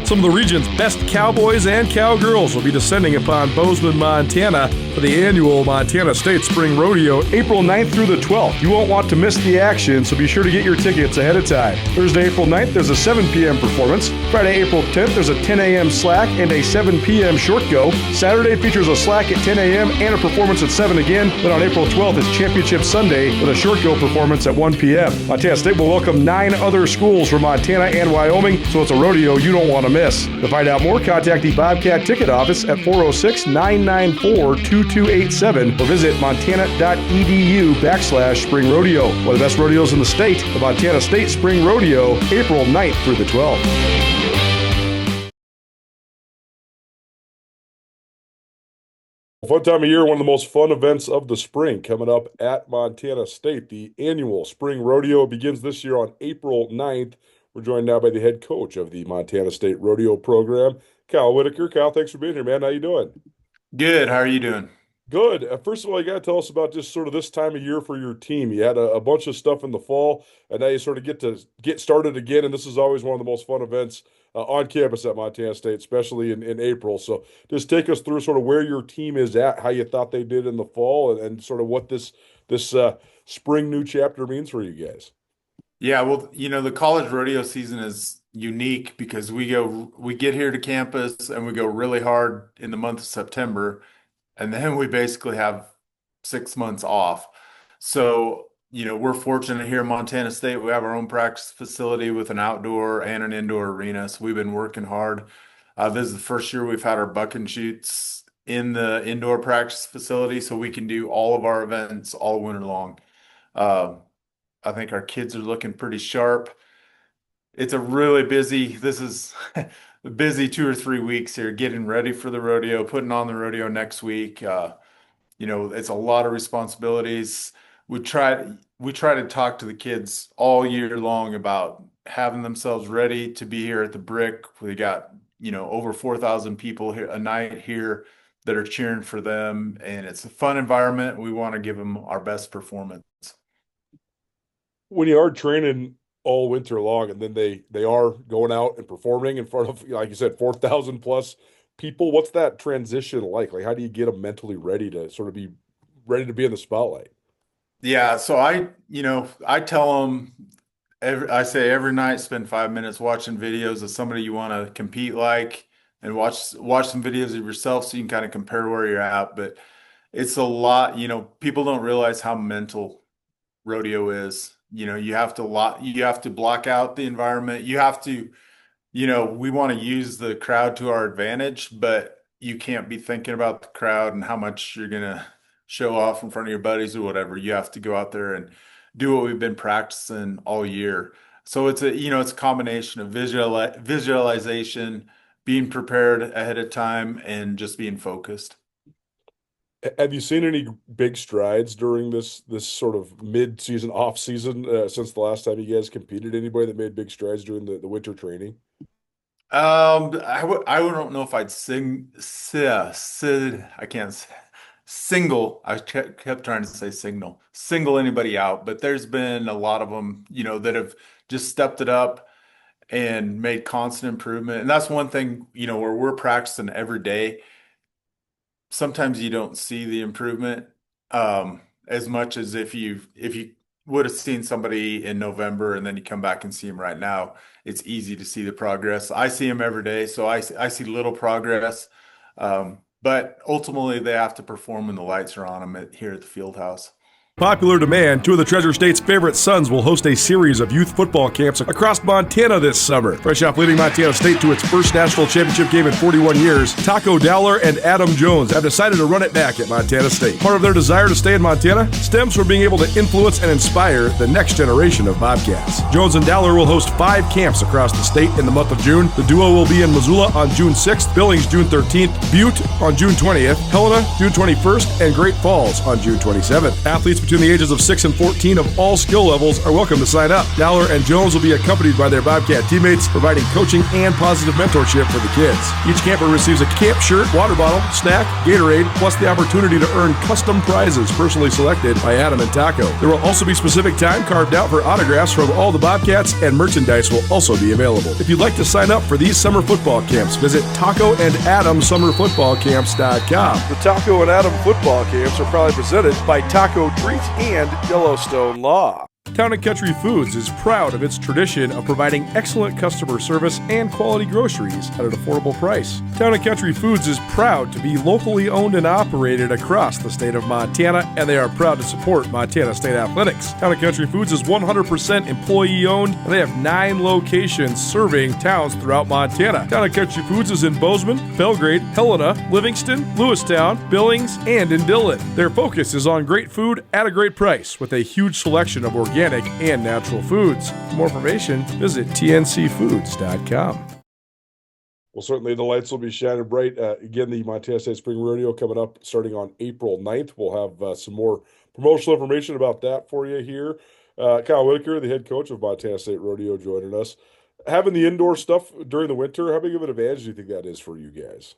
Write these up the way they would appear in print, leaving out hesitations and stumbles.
Some of the region's best cowboys and cowgirls will be descending upon Bozeman, Montana for the annual Montana State Spring Rodeo, April 9th through the 12th. You won't want to miss the action, so be sure to get your tickets ahead of time. Thursday, April 9th, there's a 7 p.m. performance. Friday, April 10th, there's a 10 a.m. slack and a 7 p.m. short go. Saturday features a slack at 10 a.m. and a performance at 7 again. Then on April 12th is Championship Sunday with a short go performance at 1 p.m. Montana State will welcome 9 other schools from Montana and Wyoming, so it's a rodeo you don't want to miss. To find out more, contact the Bobcat Ticket Office at 406-994-2287 or visit montana.edu/spring rodeo. One of the best rodeos in the state, the Montana State Spring Rodeo, April 9th through the 12th. Fun time of year, one of the most fun events of the spring coming up at Montana State. The annual Spring Rodeo begins this year on April 9th. We're joined now by the head coach of the Montana State Rodeo program, Kyle Whitaker. Kyle, thanks for being here, man. How you doing? Good. How are you doing? Good. First of all, you got to tell us about just sort of this time of year for your team. You had a bunch of stuff in the fall, and now you sort of get started again, and this is always one of the most fun events on campus at Montana State, especially in April. So just take us through sort of where your team is at, how you thought they did in the fall, and sort of what this spring new chapter means for you guys. Yeah, well, the college rodeo season is unique because we get here to campus and we go really hard in the month of September, and then we basically have 6 months off. So, we're fortunate here in Montana State. We have our own practice facility with an outdoor and an indoor arena. So we've been working hard. This is the first year we've had our buck and shoots in the indoor practice facility, so we can do all of our events all winter long. I think our kids are looking pretty sharp. It's a really this is a busy 2 or 3 weeks here, getting ready for the rodeo, putting on the rodeo next week. It's a lot of responsibilities. We try to talk to the kids all year long about having themselves ready to be here at the Brick. We got, over 4,000 people here a night here that are cheering for them, and it's a fun environment. We want to give them our best performance. When you are training all winter long and then they are going out and performing in front of, like you said, 4,000 plus people, what's that transition like? Like, how do you get them mentally ready to sort of be ready to be in the spotlight? Yeah, so I tell them, I say every night, spend 5 minutes watching videos of somebody you want to compete like, and watch some videos of yourself so you can kind of compare where you're at. But it's a lot, people don't realize how mental rodeo is. You have to block out the environment. You have to, we want to use the crowd to our advantage, but you can't be thinking about the crowd and how much you're going to show off in front of your buddies or whatever. You have to go out there and do what we've been practicing all year. So it's a combination of visualization, being prepared ahead of time, and just being focused. Have you seen any big strides during this sort of mid-season, off-season since the last time you guys competed? Anybody that made big strides during the winter training? I don't know if I'd single. I kept trying to say single anybody out, but there's been a lot of them, that have just stepped it up and made constant improvement. And that's one thing, where we're practicing every day. Sometimes you don't see the improvement as much as if you would have seen somebody in November and then you come back and see them right now. It's easy to see the progress. I see them every day, so I see little progress. But ultimately, they have to perform when the lights are on them here at the field house. Popular demand, 2 of the Treasure State's favorite sons will host a series of youth football camps across Montana this summer. Fresh off leading Montana State to its first national championship game in 41 years, Taco Dowler and Adam Jones have decided to run it back at Montana State. Part of their desire to stay in Montana stems from being able to influence and inspire the next generation of Bobcats. Jones and Dowler will host 5 camps across the state in the month of June. The duo will be in Missoula on June 6th, Billings June 13th, Butte on June 20th, Helena June 21st, and Great Falls on June 27th. Athletes between the ages of 6 and 14 of all skill levels are welcome to sign up. Dowler and Jones will be accompanied by their Bobcat teammates, providing coaching and positive mentorship for the kids. Each camper receives a camp shirt, water bottle, snack, Gatorade, plus the opportunity to earn custom prizes personally selected by Adam and Taco. There will also be specific time carved out for autographs from all the Bobcats, and merchandise will also be available. If you'd like to sign up for these summer football camps, visit tacoandadamsummerfootballcamps.com. The Taco and Adam football camps are proudly presented by Taco Treat and Yellowstone Law. Town & Country Foods is proud of its tradition of providing excellent customer service and quality groceries at an affordable price. Town & Country Foods is proud to be locally owned and operated across the state of Montana, and they are proud to support Montana State Athletics. Town & Country Foods is 100% employee-owned, and they have 9 locations serving towns throughout Montana. Town & Country Foods is in Bozeman, Belgrade, Helena, Livingston, Lewistown, Billings, and in Dillon. Their focus is on great food at a great price with a huge selection of organic and natural foods. For more information, visit tncfoods.com. Well, certainly the lights will be shining bright. Again, the Montana State Spring Rodeo coming up starting on April 9th. We'll have some more promotional information about that for you here. Kyle Whitaker, the head coach of Montana State Rodeo, joining us. Having the indoor stuff during the winter, how big of an advantage do you think that is for you guys?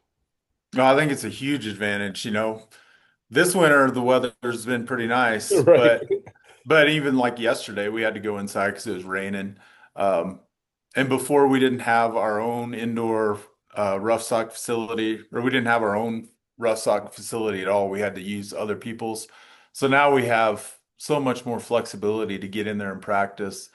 No, I think it's a huge advantage. This winter the weather's been pretty nice, Right. but even like yesterday, we had to go inside because it was raining. Um, and before we didn't have our own indoor rough stock facility, or we didn't have our own rough stock facility at all. We had to use other people's. So now we have so much more flexibility to get in there and practice.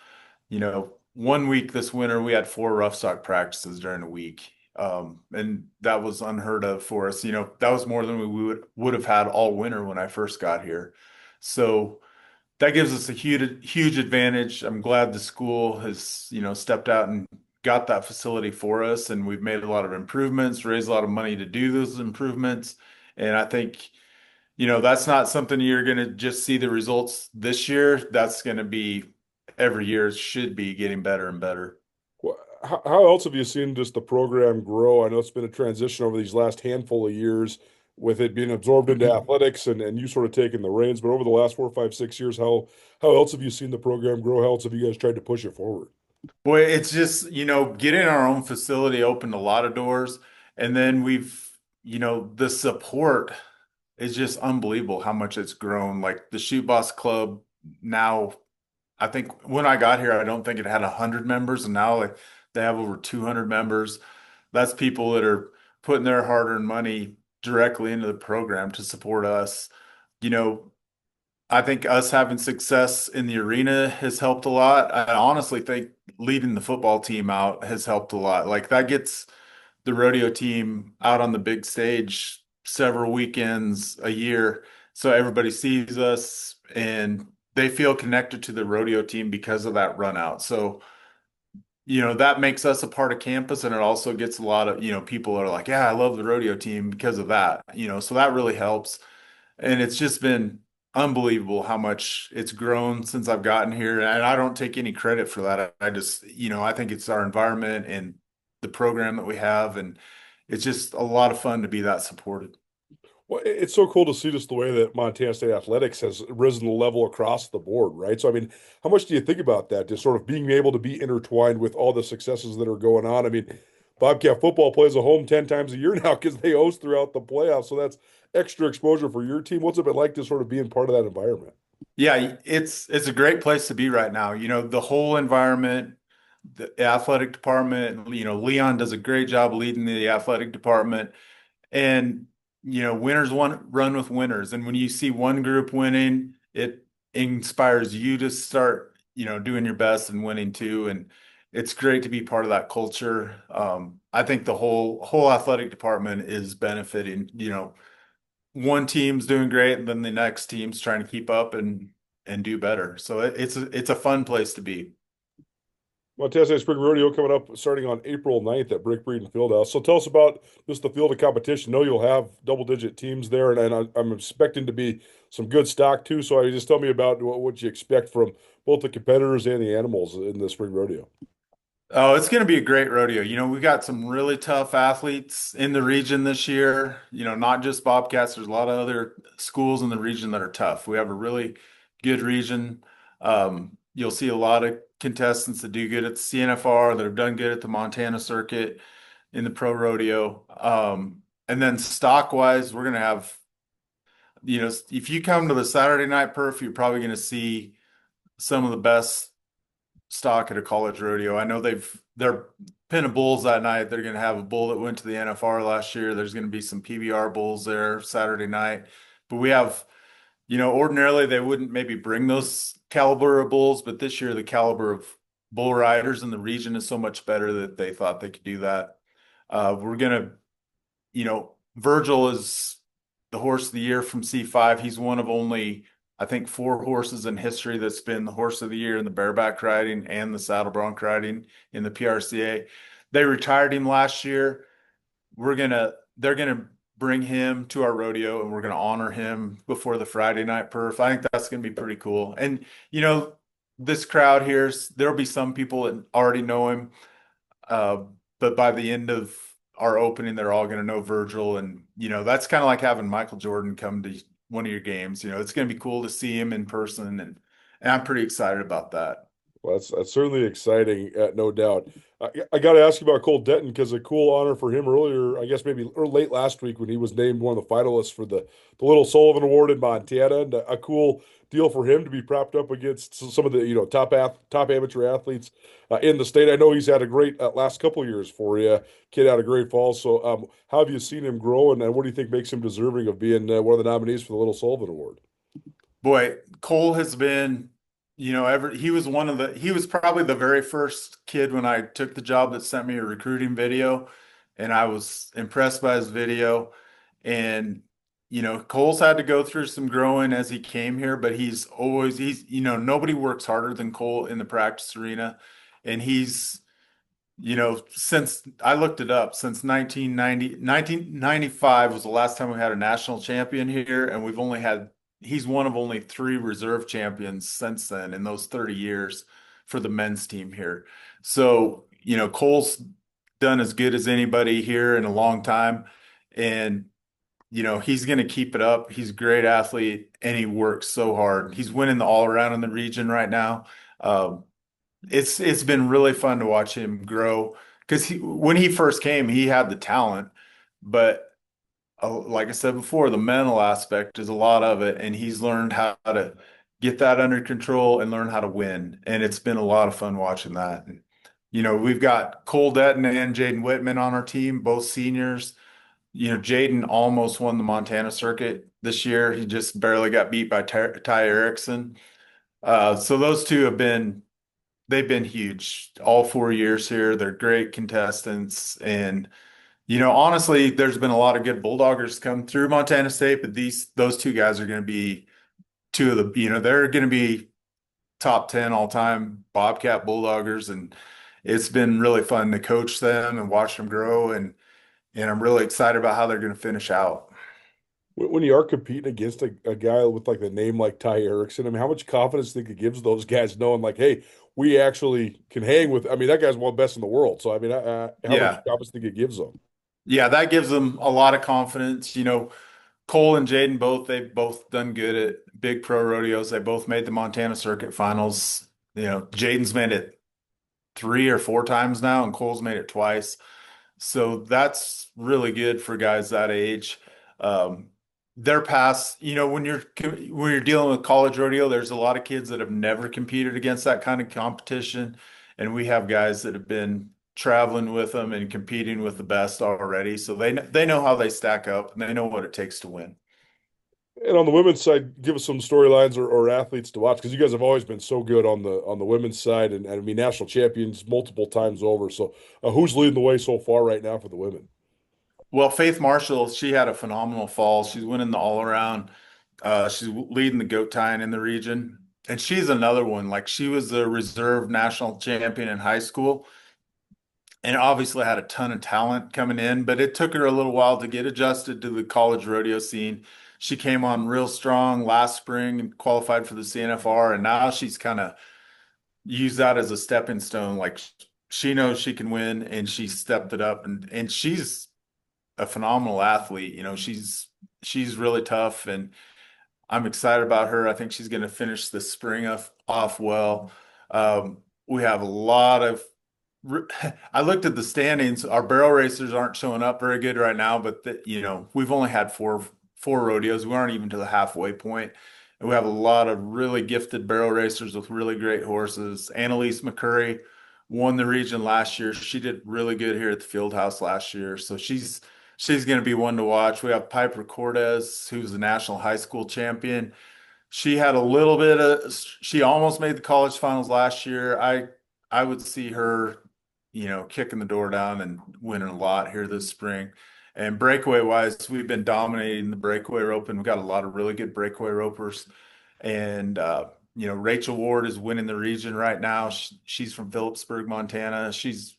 One week this winter, we had 4 rough stock practices during a week. And that was unheard of for us. That was more than we would have had all winter when I first got here. So that gives us a huge advantage. I'm glad the school has, stepped out and got that facility for us, and we've made a lot of improvements, raised a lot of money to do those improvements. And I think, that's not something you're going to just see the results this year. That's going to be every year. It should be getting better and better. How else have you seen just the program grow? I know it's been a transition over these last handful of years with it being absorbed into athletics and you sort of taking the reins. But over the last 4, 5, 6 years, how else have you seen the program grow? How else have you guys tried to push it forward? Boy, it's just, getting our own facility opened a lot of doors. And then the support is just unbelievable how much it's grown. Like the Shoot Boss Club now, I think when I got here, I don't think it had 100 members, and now like they have over 200 members. That's people that are putting their hard-earned money directly into the program to support us. You know, I think us having success in the arena has helped a lot. I honestly think leading the football team out has helped a lot. Like that gets the rodeo team out on the big stage several weekends a year. So everybody sees us and they feel connected to the rodeo team because of that run out. So, that makes us a part of campus, and it also gets a lot of, people are like, yeah, I love the rodeo team because of that, so that really helps. And it's just been unbelievable how much it's grown since I've gotten here. And I don't take any credit for that. I just, I think it's our environment and the program that we have. And it's just a lot of fun to be that supported. Well, it's so cool to see just the way that Montana State athletics has risen the level across the board, right? So, I mean, how much do you think about that? Just sort of being able to be intertwined with all the successes that are going on. I mean, Bobcat football plays a home 10 times a year now because they host throughout the playoffs. So that's extra exposure for your team. What's it been like to sort of being part of that environment? Yeah, it's a great place to be right now. The whole environment, the athletic department, Leon does a great job leading the athletic department. And, winners want run with winners. And when you see one group winning, it inspires you to start, doing your best and winning too. And it's great to be part of that culture. I think the whole athletic department is benefiting. One team's doing great, and then the next team's trying to keep up and do better. So it's a fun place to be. Montana State Spring Rodeo coming up starting on April 9th at Brick Breeden Fieldhouse. So tell us about just the field of competition. I know you'll have double-digit teams there, and I'm expecting to be some good stock too. So just tell me about what you expect from both the competitors and the animals in the spring rodeo. Oh, it's going to be a great rodeo. We got some really tough athletes in the region this year. Not just Bobcats. There's a lot of other schools in the region that are tough. We have a really good region. You'll see a lot of contestants that do good at the CNFR, that have done good at the Montana circuit in the pro rodeo. And then stock wise, we're gonna have, if you come to the Saturday night perf, you're probably gonna see some of the best stock at a college rodeo. I know they're pinning bulls that night. They're going to have a bull that went to the NFR last year. There's going to be some PBR bulls there Saturday night. But we have, ordinarily they wouldn't maybe bring those caliber of bulls, but this year the caliber of bull riders in the region is so much better that they thought they could do that. We're going to, Virgil is the horse of the year from C5. He's one of only, I think, four horses in history that's been the horse of the year in the bareback riding and the saddle bronc riding in the PRCA. They retired him last year. They're gonna bring him to our rodeo and we're gonna honor him before the Friday night perf. I think that's gonna be pretty cool. And this crowd here, there'll be some people that already know him, uh, but by the end of our opening, they're all gonna know Virgil, and that's kind of like having Michael Jordan come to one of your games. It's gonna be cool to see him in person, and I'm pretty excited about that. Well, that's certainly exciting, no doubt. I got to ask you about Cole Denton because a cool honor for him earlier, I guess maybe or late last week when he was named one of the finalists for the Little Sullivan Award in Montana, and a cool deal for him to be propped up against some of the top amateur athletes in the state. I know he's had a great last couple of years for you. Kid out of Great Falls. So, how have you seen him grow, and what do you think makes him deserving of being one of the nominees for the Little Sullivan Award? Boy, Cole has been, he was probably the very first kid when I took the job that sent me a recruiting video, and I was impressed by his video. And, Cole's had to go through some growing as he came here, but nobody works harder than Cole in the practice arena. And since I looked it up, since 1995 was the last time we had a national champion here, and he's one of only three reserve champions since then in those 30 years for the men's team here. So, Cole's done as good as anybody here in a long time, and he's going to keep it up. He's a great athlete, and he works so hard. He's winning the all around in the region right now. Um, it's been really fun to watch him grow because when he first came, he had the talent, but like I said before, the mental aspect is a lot of it, and he's learned how to get that under control and learn how to win. And it's been a lot of fun watching that. And, we've got Cole Detton and Jaden Whitman on our team, both seniors. Jaden almost won the Montana circuit this year. He just barely got beat by Ty Erickson. So those two they've been huge all 4 years here. They're great contestants. And, honestly, there's been a lot of good Bulldoggers come through Montana State, but those two guys are going to be two of they're going to be top 10 all time Bobcat Bulldoggers. And it's been really fun to coach them and watch them grow. And I'm really excited about how they're going to finish out. When you are competing against a guy with like the name like Ty Erickson, I mean, how much confidence do you think it gives those guys knowing like, hey, we actually can hang with? I mean, that guy's one of the best in the world. So I mean, how much Yeah. confidence do you think it gives them? Yeah, that gives them a lot of confidence. Cole and Jaden they've both done good at big pro rodeos. They both made the Montana circuit finals. Jaden's made it three or four times now, and Cole's made it twice. So that's really good for guys that age. Um, their past, when you're dealing with college rodeo, there's a lot of kids that have never competed against that kind of competition, and we have guys that have been traveling with them and competing with the best already. So they know how they stack up and they know what it takes to win. And on the women's side, give us some storylines or athletes to watch because you guys have always been so good on the women's side, and I mean national champions multiple times over. So who's leading the way so far right now for the women? Well, Faith Marshall, she had a phenomenal fall. She's winning the all around. She's leading the goat tying in the region. And she's another one. Like she was the reserve national champion in high school and obviously had a ton of talent coming in, but it took her a little while to get adjusted to the college rodeo scene. She came on real strong last spring and qualified for the CNFR, and now she's kind of used that as a stepping stone. Like she knows she can win, and she stepped it up, and she's a phenomenal athlete. She's really tough, and I'm excited about her. I think she's going to finish the spring off well. We have a lot of. I looked at the standings. Our barrel racers aren't showing up very good right now, but we've only had four rodeos. We aren't even to the halfway point. And we have a lot of really gifted barrel racers with really great horses. Annalise McCurry won the region last year. She did really good here at the field house last year. So she's going to be one to watch. We have Piper Cortez, who's the national high school champion. She had a little bit of, she almost made the college finals last year. I would see her, kicking the door down and winning a lot here this spring. And breakaway wise, we've been dominating the breakaway rope, and we've got a lot of really good breakaway ropers. And Rachel Ward is winning the region right now. She's from Phillipsburg, Montana. She's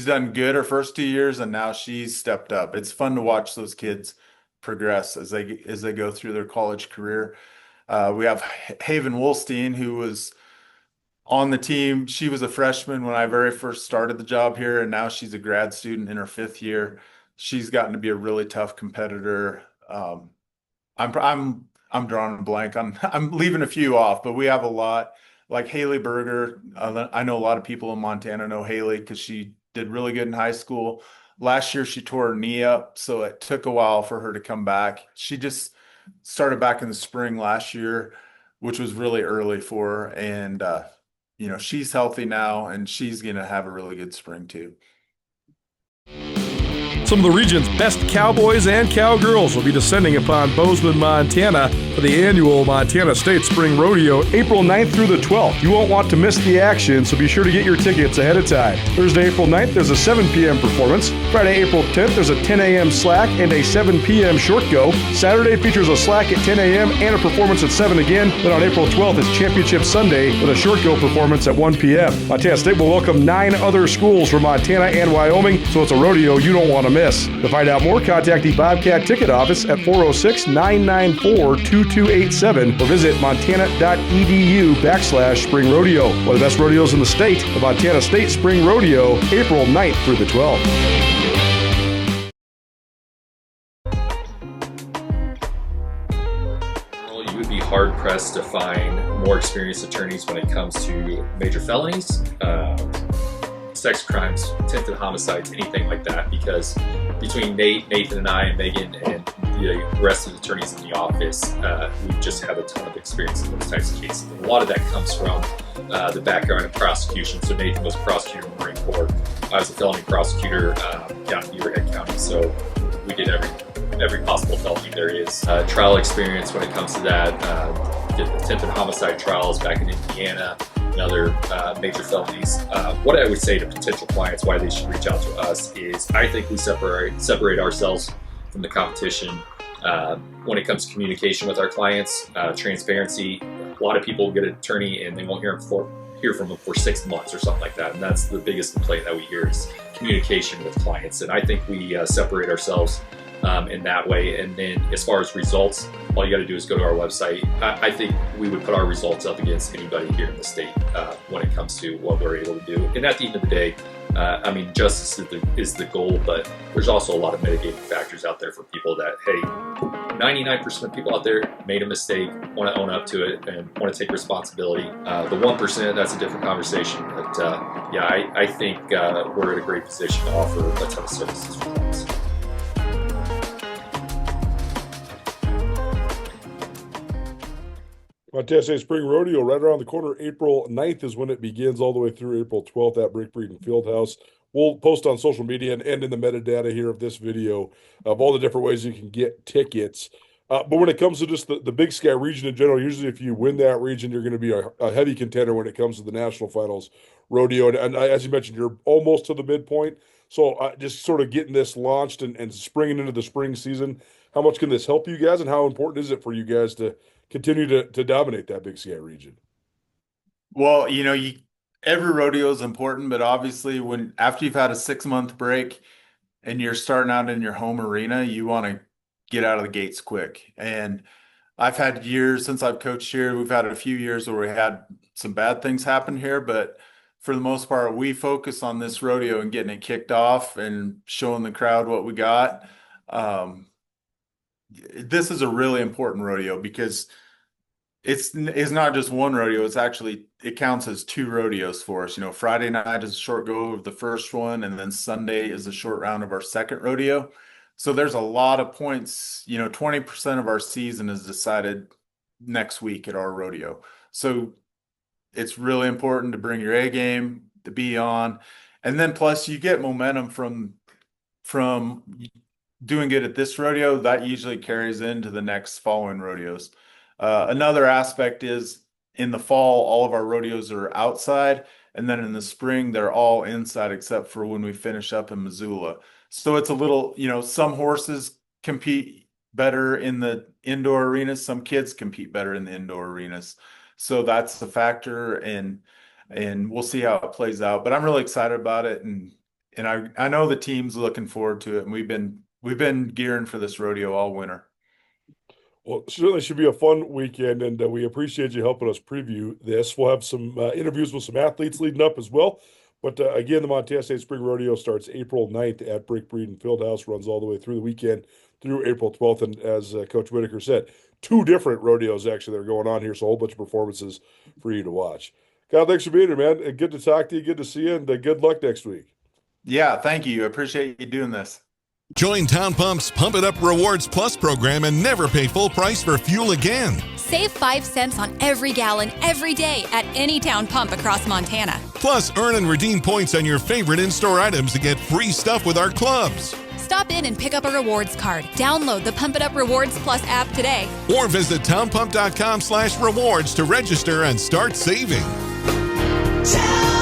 done good her first 2 years, and now she's stepped up. It's fun to watch those kids progress as they go through their college career. We have Haven Wolstein, who was on the team. She was a freshman when I very first started the job here, and now she's a grad student in her 5th year. She's gotten to be a really tough competitor. I'm drawing a blank on I'm leaving a few off, but we have a lot like Haley Berger. I know a lot of people in Montana know Haley because she did really good in high school. Last year she tore her knee up, so it took a while for her to come back. She just started back in the spring last year, which was really early for her. And she's healthy now, and she's gonna have a really good spring too. Some of the region's best cowboys and cowgirls will be descending upon Bozeman, Montana for the annual Montana State Spring Rodeo, April 9th through the 12th. You won't want to miss the action, so be sure to get your tickets ahead of time. Thursday, April 9th, there's a 7 p.m. performance. Friday, April 10th, there's a 10 a.m. slack and a 7 p.m. short go. Saturday features a slack at 10 a.m. and a performance at 7 again. Then on April 12th is Championship Sunday with a short go performance at 1 p.m. Montana State will welcome 9 other schools from Montana and Wyoming, so it's a rodeo you don't want to miss. To find out more, contact the Bobcat Ticket Office at 406-994-2287 or visit montana.edu/spring rodeo. One of the best rodeos in the state, the Montana State Spring Rodeo, April 9th through the 12th. You would be hard-pressed to find more experienced attorneys when it comes to major felonies, sex crimes, attempted homicides, anything like that, because between Nathan and I and Megan and the rest of the attorneys in the office, we just have a ton of experience in those types of cases. And a lot of that comes from the background of prosecution. So Nathan was a prosecutor in the Marine Corps. I was a felony prosecutor down in Beaverhead County. So we did every possible felony there is. Trial experience when it comes to that. Did attempted homicide trials back in Indiana and other major felonies. What I would say to potential clients, why they should reach out to us, is I think we separate ourselves from the competition when it comes to communication with our clients, transparency. A lot of people get an attorney and they won't hear from them for 6 months or something like that, and that's the biggest complaint that we hear is communication with clients. And I think we separate ourselves in that way. And then as far as results, all you got to do is go to our website. I think we would put our results up against anybody here in the state when it comes to what we're able to do. And at the end of the day, justice is the goal, but there's also a lot of mitigating factors out there for people that, hey, 99% of people out there made a mistake, want to own up to it, and want to take responsibility. The 1%, that's a different conversation. But I think we're in a great position to offer a ton of services for clients. Montana State Spring Rodeo right around the corner. April 9th is when it begins, all the way through April 12th at Brick Breeden Fieldhouse. We'll post on social media and in the metadata here of this video of all the different ways you can get tickets. But when it comes to just the Big Sky region in general, usually if you win that region, you're going to be a heavy contender when it comes to the national finals rodeo. And as you mentioned, you're almost to the midpoint. So just sort of getting this launched and springing into the spring season, how much can this help you guys, and how important is it for you guys to continue to dominate that Big Sky region? Well, every rodeo is important, but obviously after you've had a 6-month break and you're starting out in your home arena, you want to get out of the gates quick. And I've had years since I've coached here, we've had a few years where we had some bad things happen here, but for the most part, we focus on this rodeo and getting it kicked off and showing the crowd what we got. this is a really important rodeo because it's not just one rodeo. It counts as two rodeos for us. Friday night is a short go of the first one, and then Sunday is a short round of our second rodeo. So there's a lot of points. 20% of our season is decided next week at our rodeo. So it's really important to bring your A game, to be on, and then plus you get momentum from doing good at this rodeo. That usually carries into the next following rodeos. Another aspect is in the fall, all of our rodeos are outside, and then in the spring, they're all inside except for when we finish up in Missoula. So it's a little, some horses compete better in the indoor arenas, some kids compete better in the indoor arenas. So that's the factor, and we'll see how it plays out. But I'm really excited about it, and I know the team's looking forward to it, and we've been gearing for this rodeo all winter. Well, it certainly should be a fun weekend, and we appreciate you helping us preview this. We'll have some interviews with some athletes leading up as well. But again, the Montana State Spring Rodeo starts April 9th at Brick Breed and Fieldhouse, runs all the way through the weekend through April 12th. And as Coach Whitaker said, two different rodeos actually that are going on here, so a whole bunch of performances for you to watch. Kyle, thanks for being here, man. Good to talk to you, good to see you, and good luck next week. Yeah, thank you. I appreciate you doing this. Join Town Pump's Pump It Up Rewards Plus program and never pay full price for fuel again. Save 5 cents on every gallon every day at any Town Pump across Montana. Plus, earn and redeem points on your favorite in-store items to get free stuff with our clubs. Stop in and pick up a rewards card. Download the Pump It Up Rewards Plus app today. Or visit townpump.com/rewards to register and start saving. Town